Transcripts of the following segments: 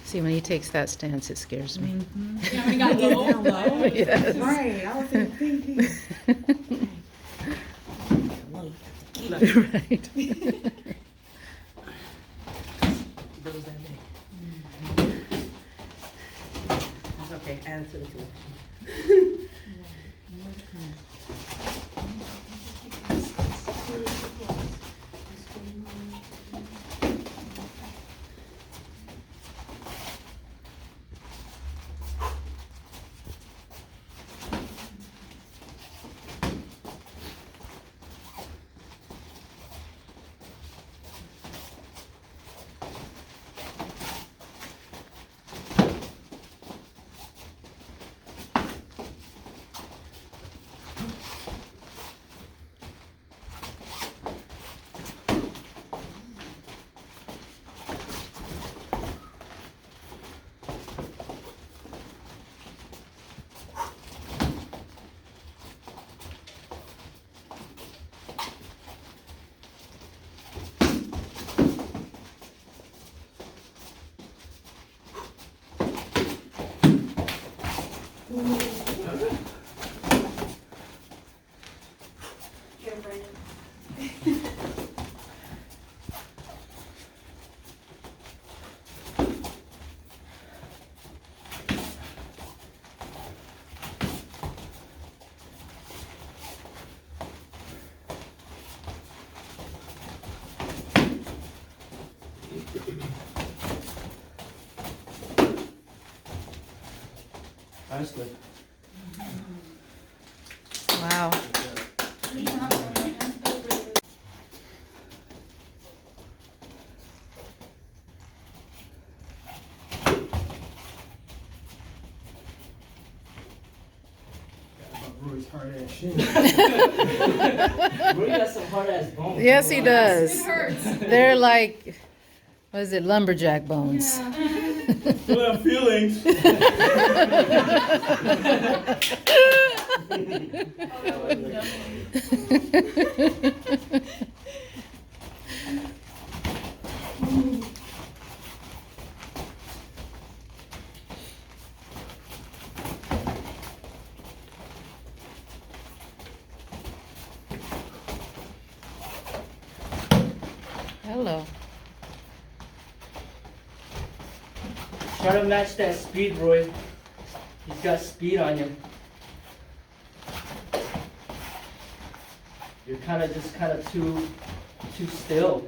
See, when he takes that stance, it scares me. Mm-hmm. Yeah, we got low. Yes. Right, I was thinking. Right. Those that day. That's okay, add it to the collection. That's good. Wow. Roy's hard ass shit. Roy got some hard ass bones. Yes, he does. It hurts. They're like, what is it, lumberjack bones? Still have feelings. Hello. Try to match that speed, Roy. He's got speed on you. You're kind of too still.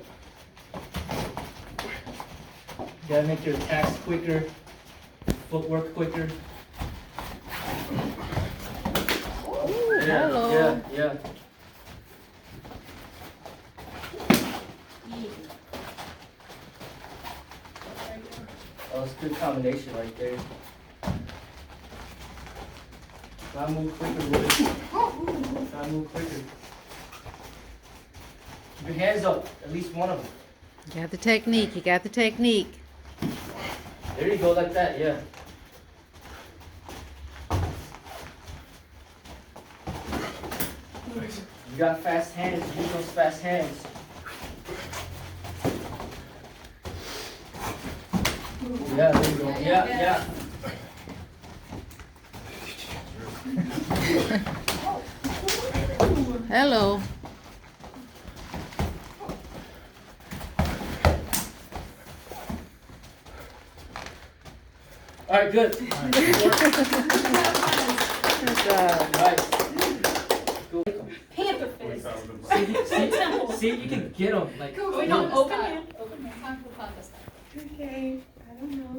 You gotta make your attacks quicker, footwork quicker. Hello. Yeah. Oh, it's a good combination right there. Gotta move quicker, Roy. Gotta move quicker. Keep your hands up, at least one of them. You got the technique. You got the technique. There you go, like that, yeah. You got fast hands, use those fast hands. Yeah, there you go. Yeah. Hello. All right, good. Good job. Nice. Go. Panther fist. See if you can get them. Like, Wait, no, open hand. Open hand. Time for panda style. Okay, I don't know.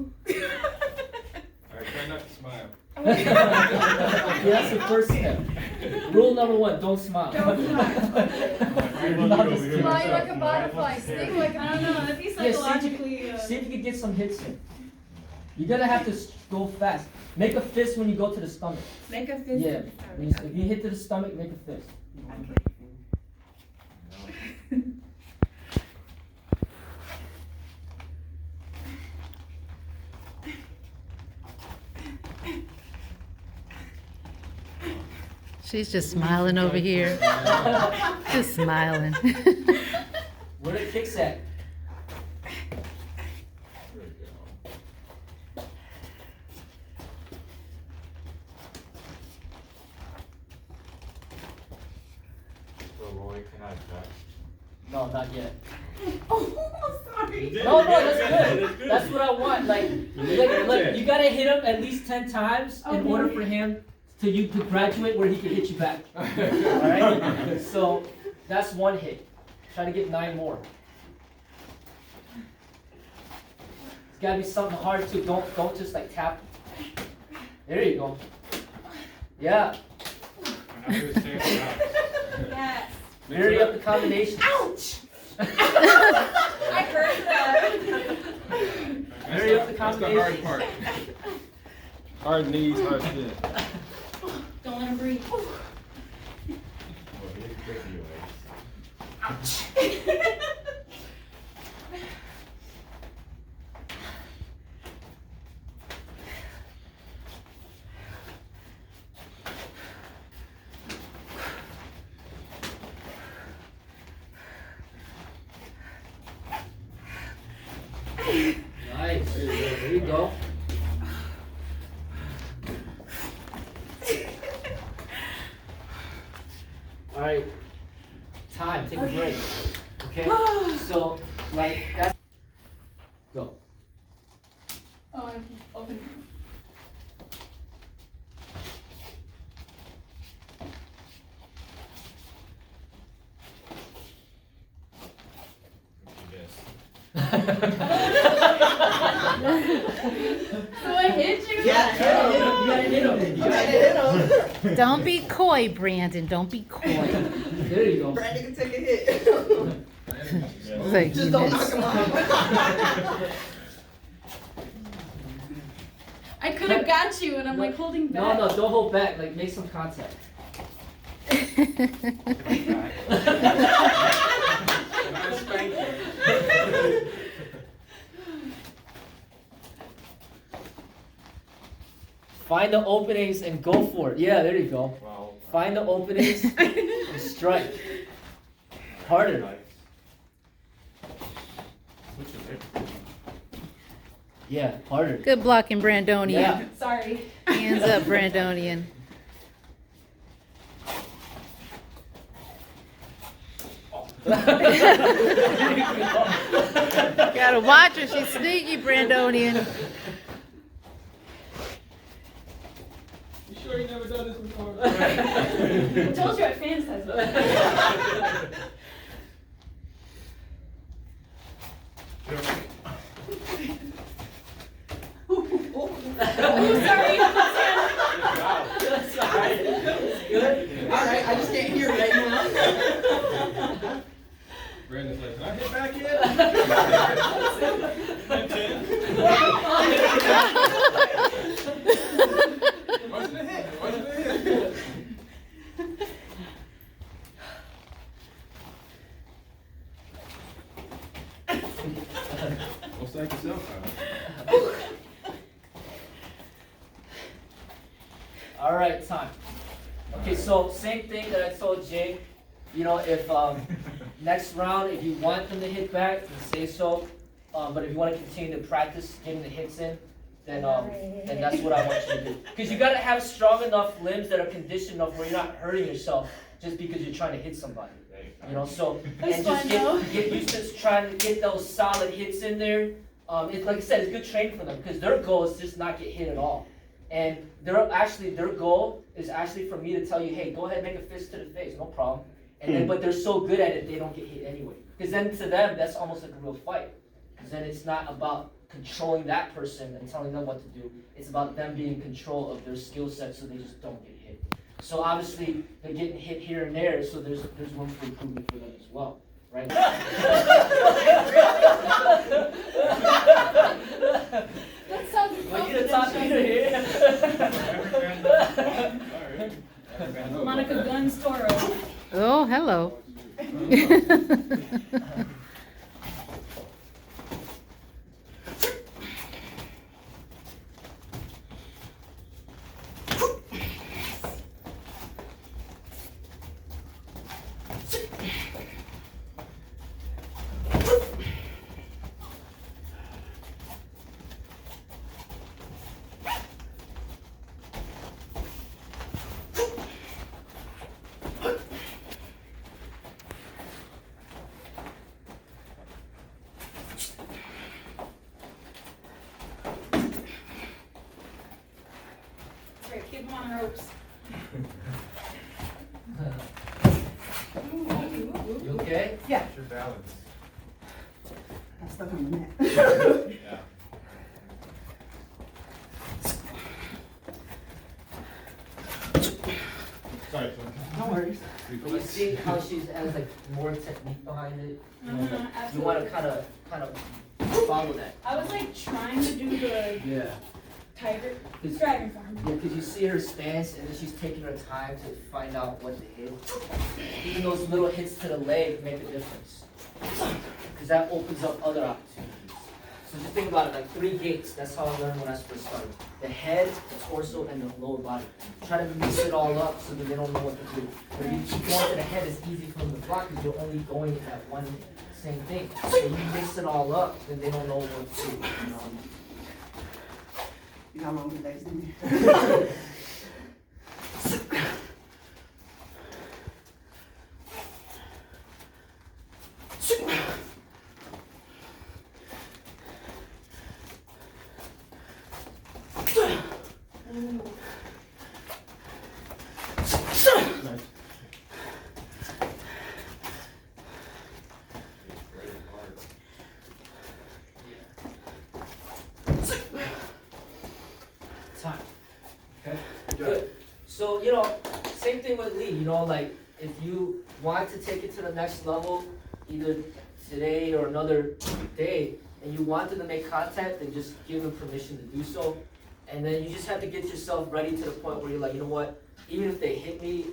Alright, try not to smile. Yeah, that's the first step. Rule number 1, don't smile. Don't Not just kidding. Fly like a butterfly. Sting like, I don't know, that'd be Yeah, psychologically. see if you can get some hits in. You're gonna have to go fast. Make a fist when you go to the stomach. Make a fist. Yeah. If you hit to the stomach, make a fist. She's just smiling over here. Just smiling. Where the kicks at? did. No, that's That's good. good. That's what I want. Like, you gotta hit him at least 10 times in order for him to graduate where he can hit you back. Alright? So that's one hit. Try to get 9 more. It's gotta be something hard too. Don't just like tap. There you go. Yeah. I do the same job. Yes. Vary up the combinations. Ouch! I heard that. Vary up the That's the hard combinations. part. Hard knees, hard shit. Don't let him breathe. Ouch. Nice. There you go. All right. Time. Take a break. Okay. So, like that's. Go. Oh, I'm open. So I hit you? Yeah, you gotta hit him. You gotta hit him. Don't be coy, Brandon. Don't be coy. There you go. Brandon can take a hit. Like, Just you don't missed. knock him off. I could have got you, and I'm like holding back. No, don't hold back. Like make some contact. Find the openings and go for it. Yeah, there you go. Wow. Find the openings and strike. Harder. Yeah, harder. Good blocking, Brandonian. Yeah. Sorry. Hands up, Brandonian. Gotta watch her. She's sneaky, Brandonian. You sure you never done this before? I told you I fantasized about it. Oh, sorry. That's all right. Good. Alright, I just can't hear right now. Brandon's like, can I hit back yet? Wasn't a hit. Wasn't a hit. Go psych yourself out. All right, time. Okay, so same thing that I told Jing. You know, if next round, if you want them to hit back, then say so. But if you want to continue to practice getting the hits in, then that's what I want you to do. Because you gotta have strong enough limbs that are conditioned enough where you're not hurting yourself just because you're trying to hit somebody. You know, so That's and just fun, though. get used to trying to get those solid hits in there. It's like I said, it's good training for them because their goal is just not get hit at all. And their goal is actually for me to tell you, hey, go ahead and make a fist to the face, no problem. And then, but they're so good at it, they don't get hit anyway. Because then to them, that's almost like a real fight. Because then it's not about controlling that person and telling them what to do. It's about them being in control of their skill set so they just don't get hit. So obviously, they're getting hit here and there, so there's room for improvement for them as well, right? That sounds Well, you're the top leader here. Monica Guns Toro. Oh, hello. I'm on ropes. You okay? Yeah. Your balance. I'm stuck on the mat. Yeah. Sorry, son. No worries. But you see how she has like more technique behind it? You know, like, you Absolutely. want to kind of follow that. I was like trying to do the Yeah. tiger It's- dragon form. Yeah, because you see her stance and then she's taking her time to find out what to hit. Even those little hits to the leg make a difference. Because that opens up other opportunities. So just think about it, like 3 gates, that's how I learned when I first started. The head, the torso, and the lower body. Try to mix it all up so that they don't know what to do. But if you keep going to the head, it's easy for them to block because you're only going at one same thing. So you mix it all up, then they don't know what to do. You know? You got longer legs than me. Nice. Time. Okay. Good. So, you know, same thing with Lee, you know, like if you want to take it to the next level, either today or another day, and you wanted to make contact, then just give them permission to do so. And then you just have to get yourself ready to the point where you're like, you know what, even if they hit me,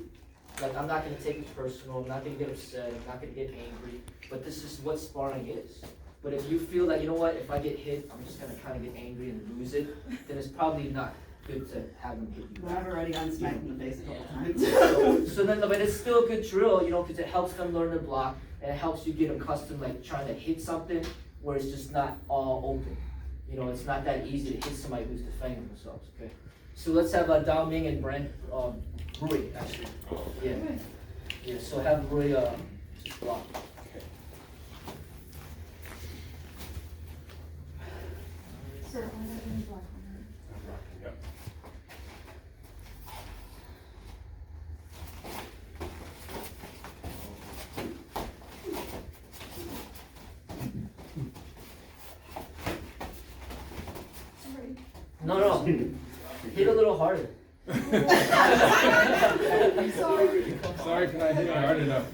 like I'm not gonna take it personal, I'm not gonna get upset, I'm not gonna get angry, but this is what sparring is. But if you feel that, you know what, if I get hit, I'm just gonna kind of get angry and lose it, then it's probably not good to have them hit you. But I've already gotten smacked in the face a couple times. So then, but it's still a good drill, you know, because it helps them learn to block, and it helps you get accustomed, like trying to hit something where it's just not all open. You know, it's not that easy to hit somebody who's defending themselves, okay? So let's have Daoming and Rui, actually. Yeah. Yeah, so have Rui just block. So, I'm not gonna block on Yep. that. Sorry. No, hit a little harder. Sorry, can I hit it hard enough?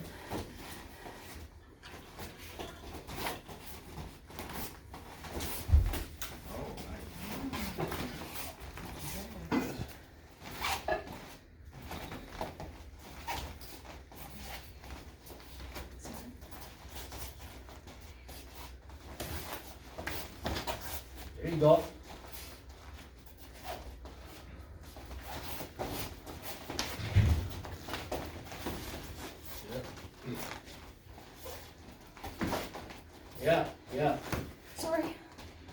There you go. Yeah. Sorry.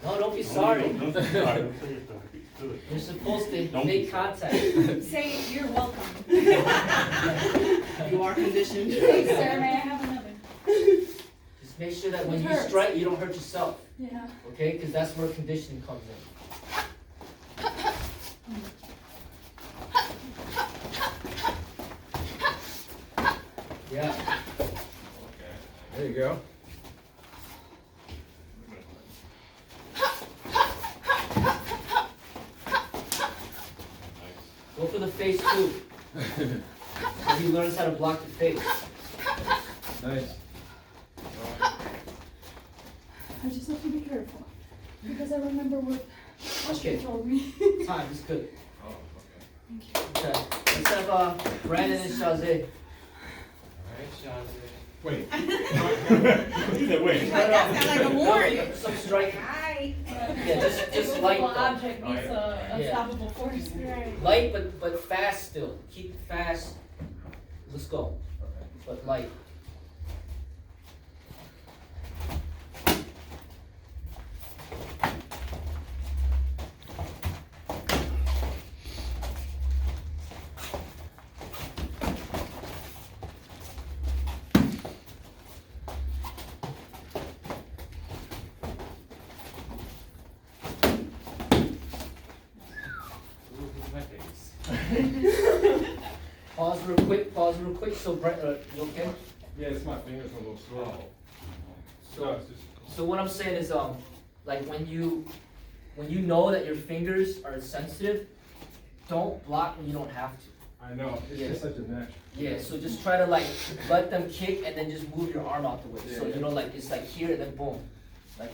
No, don't be sorry. Don't say sorry. Don't say it. Don't be silly. You're supposed to Don't make be contact. Say you're welcome. You are conditioned. Hey, sir, may I have another? Just make sure that when It you hurts. strike, you don't hurt yourself, Yeah. okay? Because that's where conditioning comes in. Yeah. There you go. Go for the face too. So he learns how to block the face. Nice. I just have to be careful. Because I remember what Okay. she told me. Time is good. Oh, Thank you. Okay. Let's have Brandon and Chaaze. wait. He said, wait. That sounds like a warrior. Some striking. Hi. Yeah, just light Immovable though. object Oh, needs yeah. a unstoppable force. Right. Light but fast still. Keep it fast. Let's go. But light. real quick. Pause real quick. So, Brent, you okay? Yeah, it's my fingers a little slow. So, so what I'm saying is, like when you know that your fingers are sensitive, don't block when you don't have to. I know, it's Yeah. just such a natural. Yeah, so just try to like let them kick and then just move your arm out the way. So Yeah. you know, like it's like here and then boom, like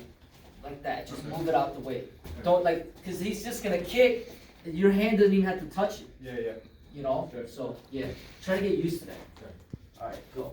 that. Just Okay. move it out the way. Don't like, cause he's just gonna kick. Your hand doesn't even have to touch it. Yeah, yeah. You know. Okay. So yeah, try to get used to that. Okay. All right, go.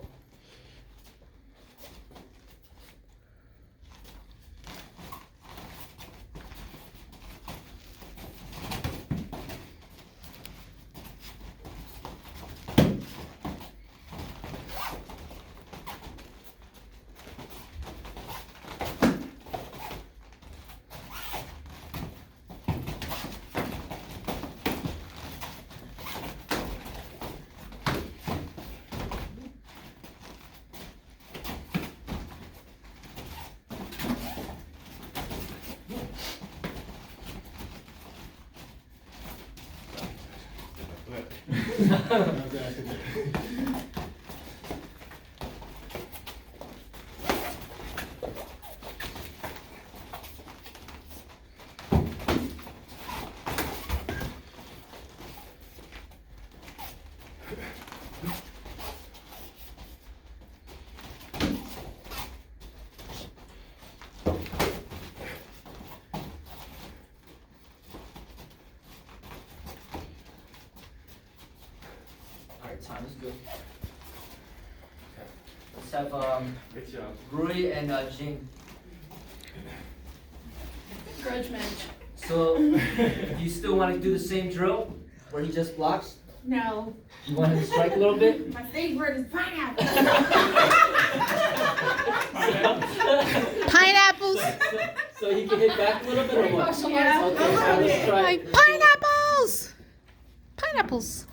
Alright, time is good. Okay. Let's have Good job. Rui and Jing. Grudge match. So, do you still want to do the same drill where he just blocks? No. You want him to strike a little bit? My favorite is pineapple. Pineapples! So he can hit back a little bit or what? Yeah. Okay, so let's try. Like pineapples! Pineapples!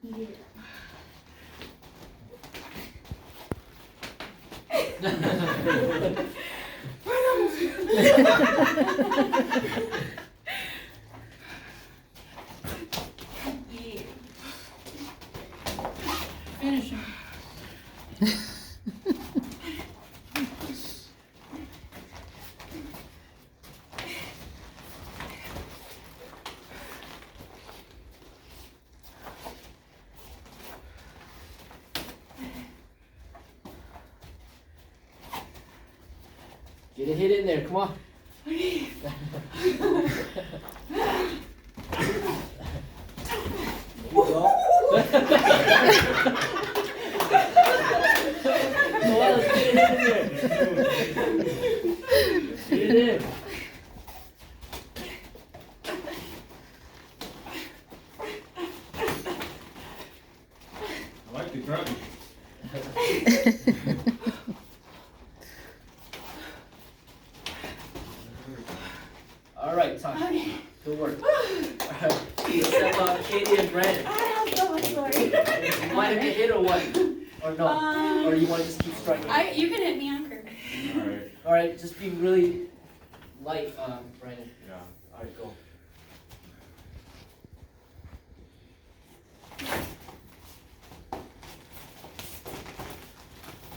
Yeah. Yeah. Finish him. Get a hit in there, come on. There you go. Come on, let's get a hit in there. Get it in. I like the grunt. All right, time. Good work. All right, let's have Catie and Brandon. I have so much more. You want him to hit or what? Or no? Or you want to just keep striking? You can hit me on curve. Alright. All right, just be really light, Brandon. Yeah. All right, go.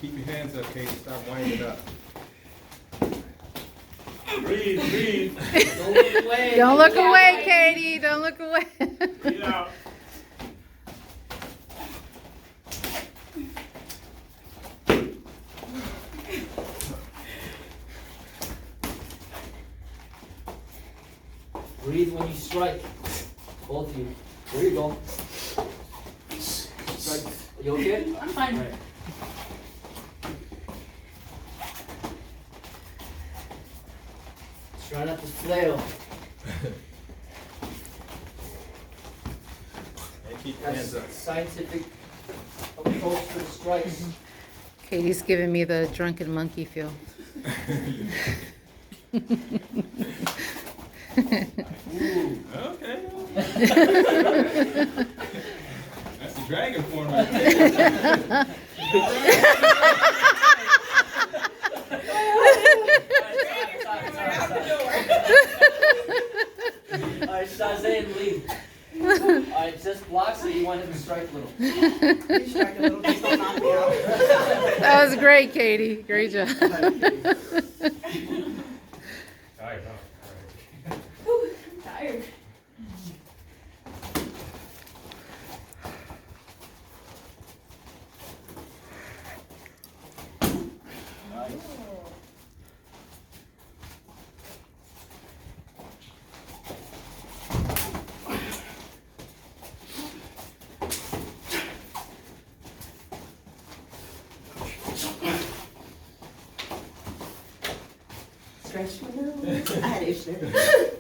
Keep your hands up, Catie. Stop winding it up. Breathe, breathe. Don't look away. Don't look away, Catie. Don't look away. Breathe out. Breathe when you strike. Both of you. There you go. Strike. You okay? I'm fine. All right. Try not to flail. And keep your hands That's up. scientific approach to the strikes. Katie's giving me the drunken monkey feel. Ooh. Okay. That's the dragon form right there. Alright, Chaaze and lead. Alright, just block so you want him to strike a little. You strike a little, just don't knock me out. That was great, Katie. Great job. Tired. Stretch my nose. I had itch there.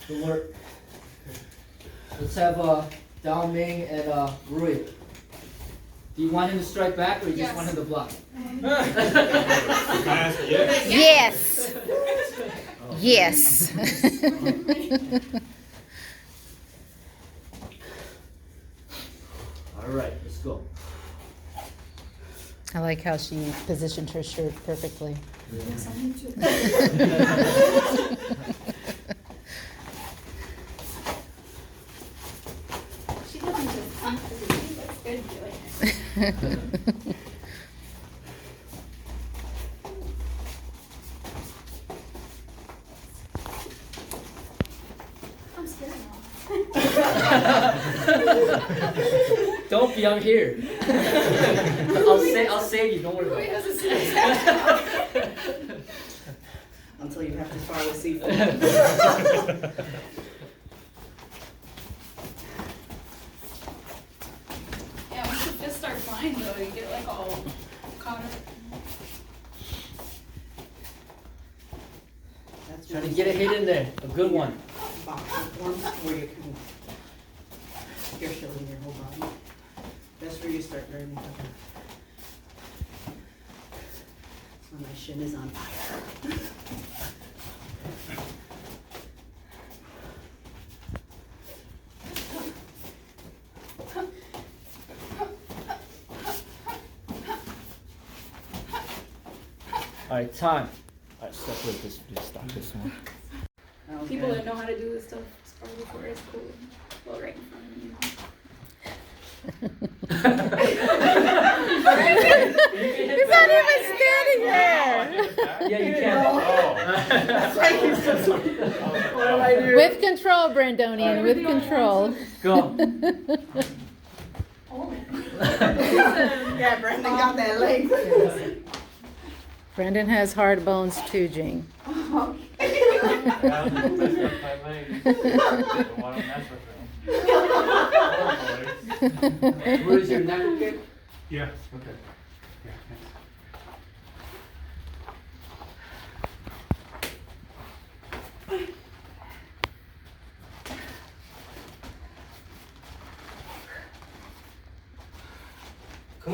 Good work. Let's have Daoming and Rui. Do you want him to strike back or you just Yes. want him to block? Yes. Yes. Alright, let's go. I like how she positioned her shirt perfectly. Yes, I need to. She doesn't just comfortably. That's good doing it. I'm scared now. Don't be, I'm here. I'll save you, don't worry about Wait, it. has a Until you have to spar with Sifu. Yeah, once the fists start flying though, you get like all caught up. That's Trying to one get a hit in there, a good one. box one where you can, you're showing your whole body. That's where you start learning. So my shin is on fire. Alright, time. Alright, separate this, just stop this one. Okay. People that know how to do this stuff spar before it's cool. Well, right in front of you. He's not even standing there. Yeah, you can. What do I do? With control, Brandonian, with control. Go. Oh, Yeah, Brandon got that leg. Brendan has hard bones too, Jing. Where is your neck okay? Yeah, okay. Yeah, thanks.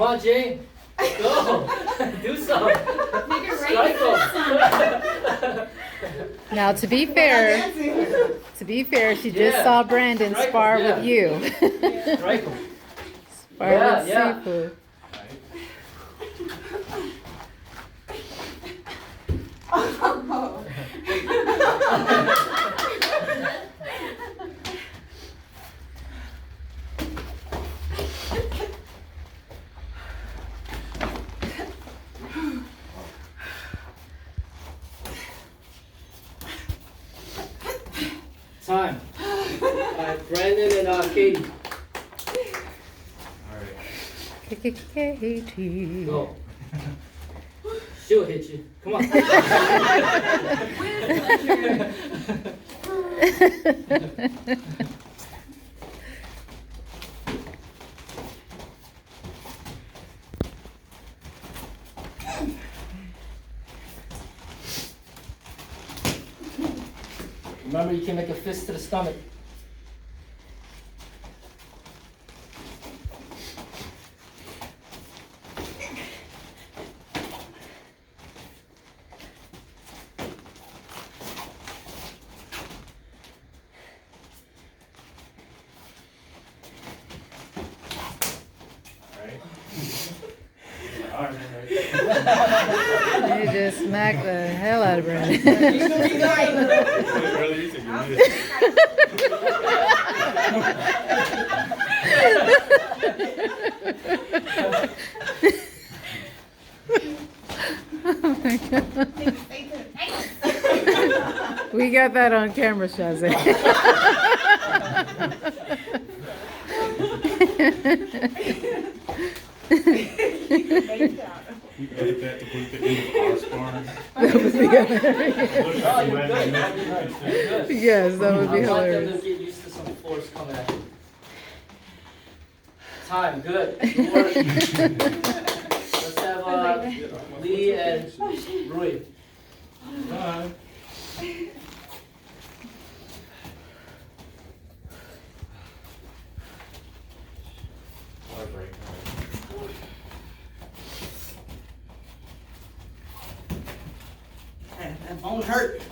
Come on, Jing. Go. Do something. Make it Strike rain. him. Now, to be fair, she just Yeah. saw Brandon Strike him, spar yeah. with you. Strike him. Spar Yeah, with yeah. Sifu. Time. Alright, Brandon and Catie. Katie. Go. She'll hit you. Come on. Remember, you can make a fist to the stomach. You just smacked the hell out of Brandon. Earlier you said you missed. Oh my God. We got that on camera, Chaaze. We edit that to put at the end of our sparring. That would be hilarious. Oh, you're good. You're good. Yes, that would be I want them hilarious. to get used to some force coming at you. Time, good. Good work. Let's have Lee and Rui. Bye. Man, that bone hurt.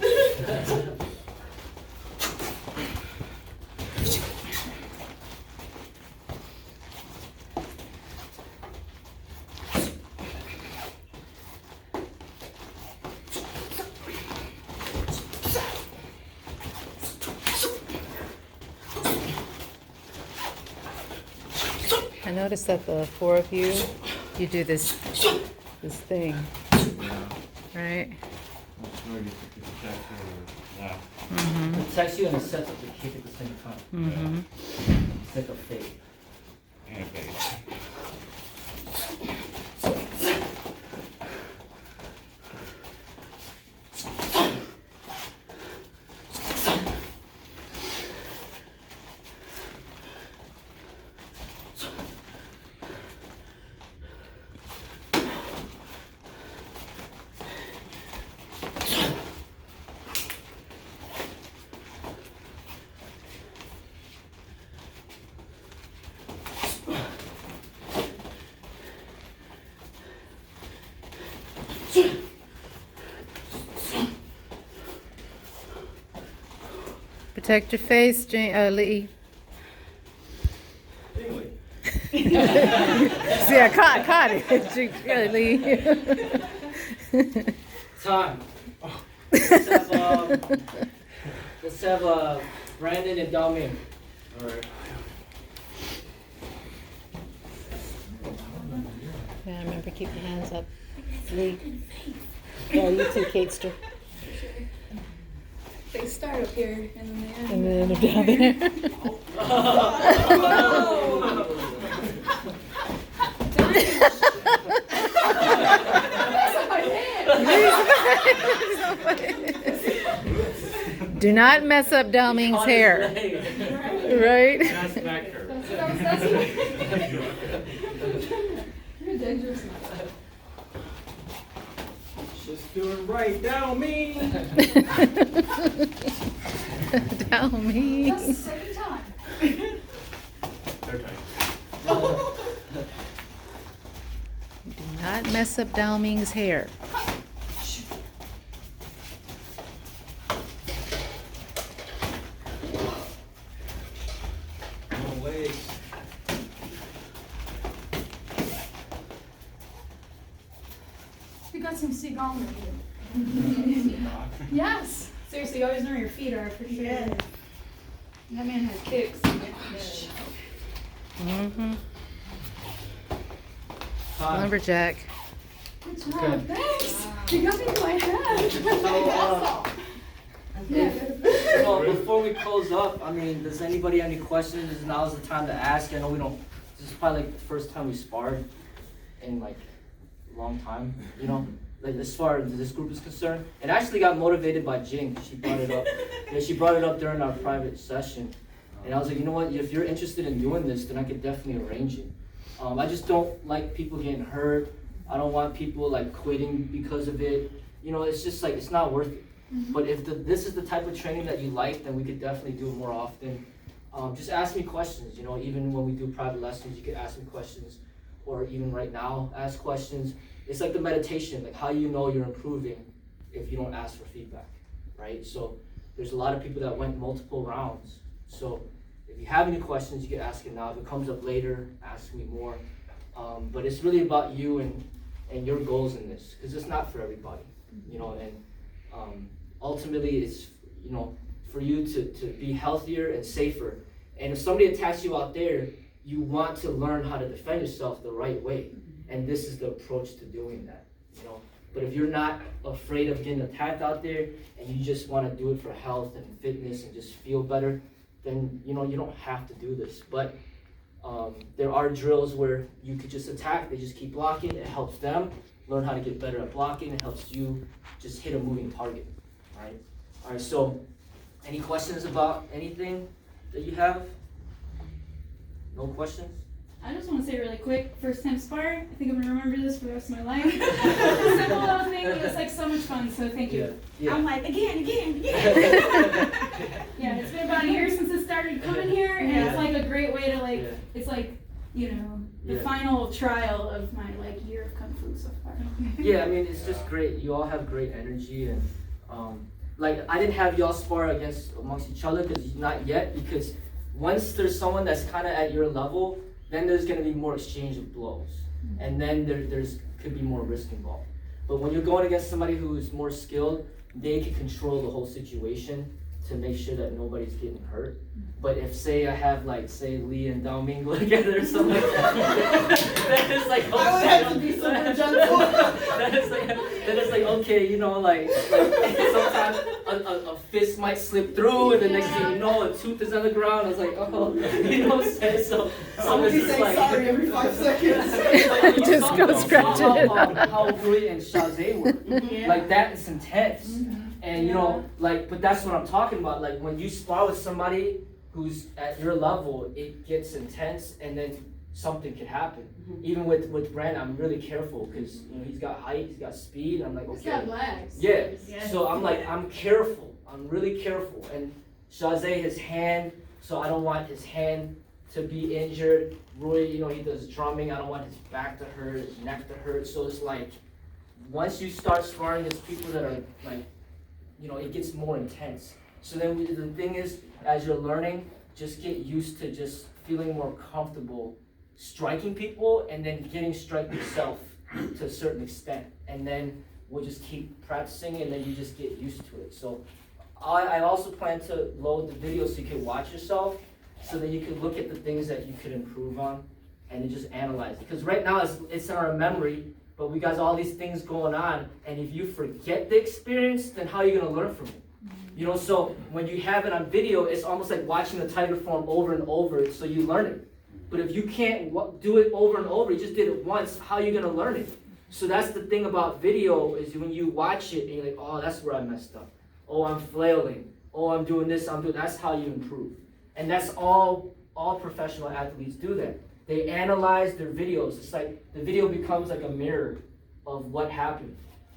I noticed that the four of you do this thing, right? Mm-hmm. It attacks you and it sets up the kick at the same time. Mm-hmm. It's like a fake. And face. Protect your face, Lee. See, I caught it. Yeah, Lee. Time. Let's have Brandon and Daoming. Alright. Yeah, remember, keep your hands up. Lee. Yeah, you too, Catester. They start up here and then they end. And then down there. Do not mess up Daoming's hair. Right? That's back her. You're dangerous. Just doing right down me. Daoming. That's the second time. Third time. Do not mess up Daoming's hair. No way. We got some Qigong right here. Yes. Seriously, you always know where your feet are for sure. Yeah. That man has kicks. Mm-hmm. Time. Lumberjack. Good job. Okay. Thanks. You got me in my head. So, Yeah. well, before we close up, I mean, does anybody have any questions? Now's the time to ask. I know we don't, this is probably like the first time we sparred in like a long time, you know? Like as far as this group is concerned. And I actually got motivated by Jing. She brought it up. Yeah, she brought it up during our private session. And I was like, you know what, if you're interested in doing this, then I could definitely arrange it. I just don't like people getting hurt. I don't want people like quitting because of it. You know, it's just like, it's not worth it. But if this is the type of training that you like, then we could definitely do it more often. Just ask me questions, you know, even when we do private lessons, you could ask me questions. Or even right now, ask questions. It's like the meditation, like how you know you're improving if you don't ask for feedback, right? So there's a lot of people that went multiple rounds. So if you have any questions, you can ask it now. If it comes up later, ask me more. But it's really about you and your goals in this, because it's not for everybody, you know, and ultimately it's, you know, for you to be healthier and safer. And if somebody attacks you out there, you want to learn how to defend yourself the right way. And this is the approach to doing that, you know. But if you're not afraid of getting attacked out there and you just want to do it for health and fitness and just feel better, then, you know, you don't have to do this. But there are drills where you could just attack, they just keep blocking, it helps them learn how to get better at blocking, it helps you just hit a moving target, right? All right, so any questions about anything that you have? No questions? I just want to say really quick, first time spar, I think I'm going to remember this for the rest of my life. Simple little thing, it was like so much fun, so thank you. Yeah. I'm like, again. Yeah, it's been about a year since I started coming here, and it's like a great way to like, Yeah. it's like, you know, the Yeah. final trial of my like year of Kung Fu so far. Yeah, I mean, it's just great. You all have great energy, and like I didn't have y'all spar amongst each other because not yet. Because once there's someone that's kind of at your level, then there's gonna be more exchange of blows, and then there's could be more risk involved. But when you're going against somebody who is more skilled, they can control the whole situation to make sure that nobody's getting hurt. But if say I have like say Lee and Daoming go together or something like that, then it's like I would have to be super gentle. then it's like okay, you know, like sometimes a fist might slip through, and the next thing you know, a tooth is on the ground. I was like, oh, you know what I'm saying? So Somebody it's just say like sorry every 5 seconds. Just go scratch it. How Rui and Chaaze work. Like that is intense. And you know, like, but that's what I'm talking about. Like when you spar with somebody who's at your level, it gets intense, and then something could happen. Even with Brent, I'm really careful because you know he's got height, he's got speed. I'm like, He's okay, got legs. yeah. Yes. So I'm like, I'm careful. I'm really careful. And Chaaze, his hand, so I don't want his hand to be injured. Rui, you know, he does drumming. I don't want his back to hurt, his neck to hurt. So it's like, once you start sparring against people that are like, you know, it gets more intense. So then the thing is, as you're learning, just get used to just feeling more comfortable striking people and then getting struck yourself to a certain extent. And then we'll just keep practicing, and then you just get used to it. So I also plan to load the video so you can watch yourself, so that you can look at the things that you could improve on and then just analyze it. Because right now it's in our memory, but we got all these things going on, and if you forget the experience, then how are you gonna learn from it? You know, so when you have it on video, it's almost like watching the tiger form over and over, so you learn it. But if you can't do it over and over, you just did it once, how are you gonna learn it? So that's the thing about video, is when you watch it and you're like, oh, that's where I messed up. Oh, I'm flailing. Oh, I'm doing this, that's how you improve. And that's all professional athletes do that. They analyze their videos. It's like the video becomes like a mirror of what happened.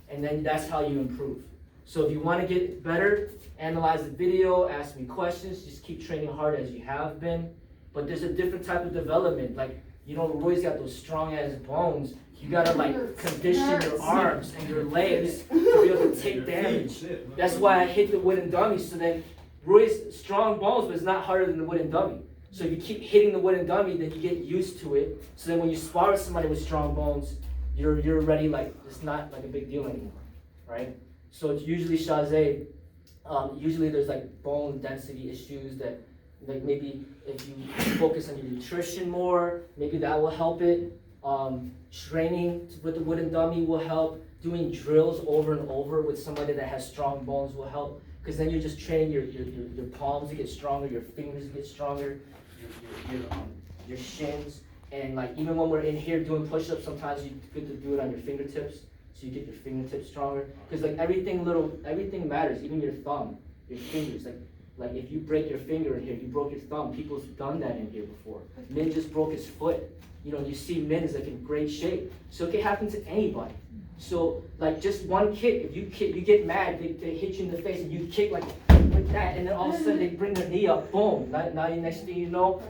And then that's how you improve. So if you want to get better, analyze the video, ask me questions, just keep training hard as you have been. But there's a different type of development. Like, you know, Roy's got those strong ass bones. You gotta like condition your arms and your legs to be able to take damage. That's why I hit the wooden dummy. So then Roy's strong bones, but it's not harder than the wooden dummy. So if you keep hitting the wooden dummy, then you get used to it. So then when you spar with somebody with strong bones, you're already like, it's not like a big deal anymore, right? So it's usually Chaaze. Usually there's like bone density issues that, like maybe if you focus on your nutrition more, maybe that will help it. Training with the wooden dummy will help. Doing drills over and over with somebody that has strong bones will help. Because then you're just training your palms to get stronger, your fingers to get stronger, your shins. And like even when we're in here doing push-ups, sometimes you good to do it on your fingertips, so you get your fingertips stronger. Because like everything matters, even your thumb, your fingers. Like if you break your finger in here, you broke your thumb. People's done that in here before. Min just broke his foot. You know, you see Min is like in great shape. So it can happen to anybody. So like just one kick, if you get mad, they hit you in the face and you kick like that, and then all of a sudden they bring their knee up, boom. Now the next thing you know,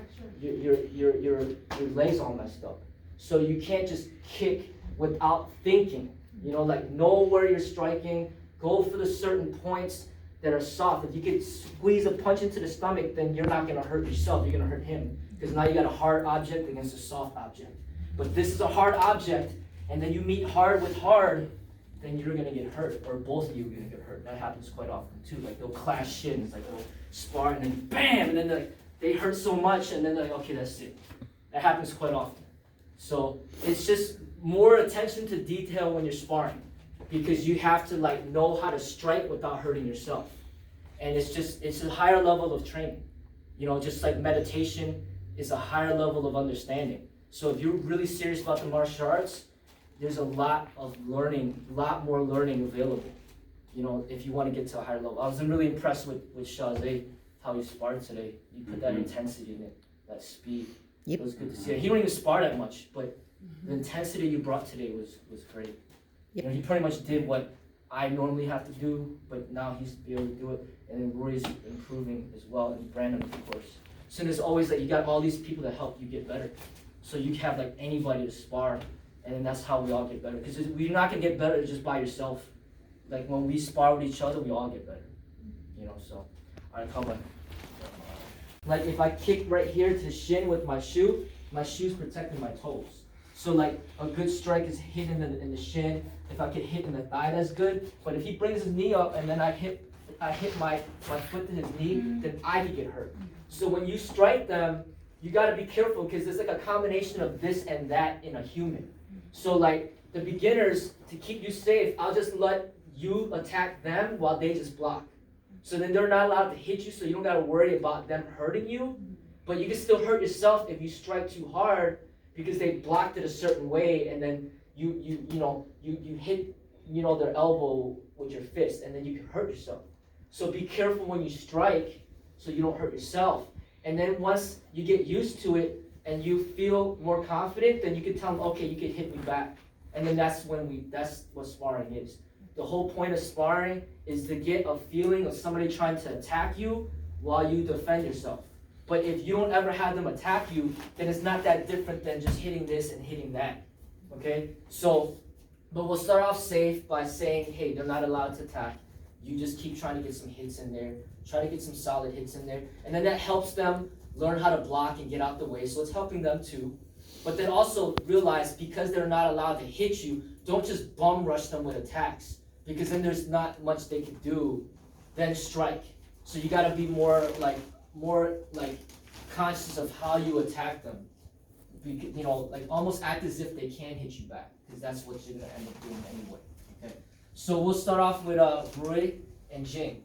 your legs all messed up. So you can't just kick without thinking. You know, like know where you're striking, go for the certain points that are soft. If you could squeeze a punch into the stomach, then you're not gonna hurt yourself, you're gonna hurt him. Because now you got a hard object against a soft object. But this is a hard object, and then you meet hard with hard, then you're gonna get hurt, or both of you are gonna get hurt. That happens quite often too. Like they'll clash shins, like they'll spar, and then bam, and then they hurt so much, and then they're like, okay, that's it. That happens quite often. So it's just more attention to detail when you're sparring, because you have to like know how to strike without hurting yourself. And it's a higher level of training. You know, just like meditation is a higher level of understanding. So if you're really serious about the martial arts, there's a lot of learning, a lot more learning available, you know, if you want to get to a higher level. I was really impressed with Chaaze, how he sparred today. You put that intensity in it, that speed. Yep. It was good to see. He don't even spar that much, but the intensity you brought today was great. Yep. You know, he pretty much did what I normally have to do, but now he's able to do it. And then Rory's improving as well, and Brandon, of course. So there's always like, you got all these people that help you get better. So you have like anybody to spar, and then that's how we all get better. Because we're not gonna get better just by yourself. Like when we spar with each other, we all get better. You know, so. All right, come on. Like if I kick right here to the shin with my shoe's protecting my toes. So like a good strike is hitting in the shin. If I get hit in the thigh, that's good. But if he brings his knee up and then I hit my foot to his knee, then I could get hurt. So when you strike them, you gotta be careful, because it's like a combination of this and that in a human. So like the beginners, to keep you safe, I'll just let you attack them while they just block. So then they're not allowed to hit you, so you don't gotta worry about them hurting you. But you can still hurt yourself if you strike too hard, because they blocked it a certain way, and then you hit their elbow with your fist, and then you can hurt yourself. So be careful when you strike, so you don't hurt yourself. And then once you get used to it and you feel more confident, then you can tell them, okay, you can hit me back. And then that's what sparring is. The whole point of sparring is to get a feeling of somebody trying to attack you while you defend yourself. But if you don't ever have them attack you, then it's not that different than just hitting this and hitting that. Okay? So, but we'll start off safe by saying, hey, they're not allowed to attack. You just keep trying to get some hits in there. Try to get some solid hits in there. And then that helps them learn how to block and get out the way. So it's helping them too. But then also realize, because they're not allowed to hit you, don't just bum rush them with attacks. Because then there's not much they can do. Then strike. So you got to be more conscious of how you attack them. You know, like almost act as if they can hit you back. Because that's what you're going to end up doing anyway. Okay. So we'll start off with Roy and Jing.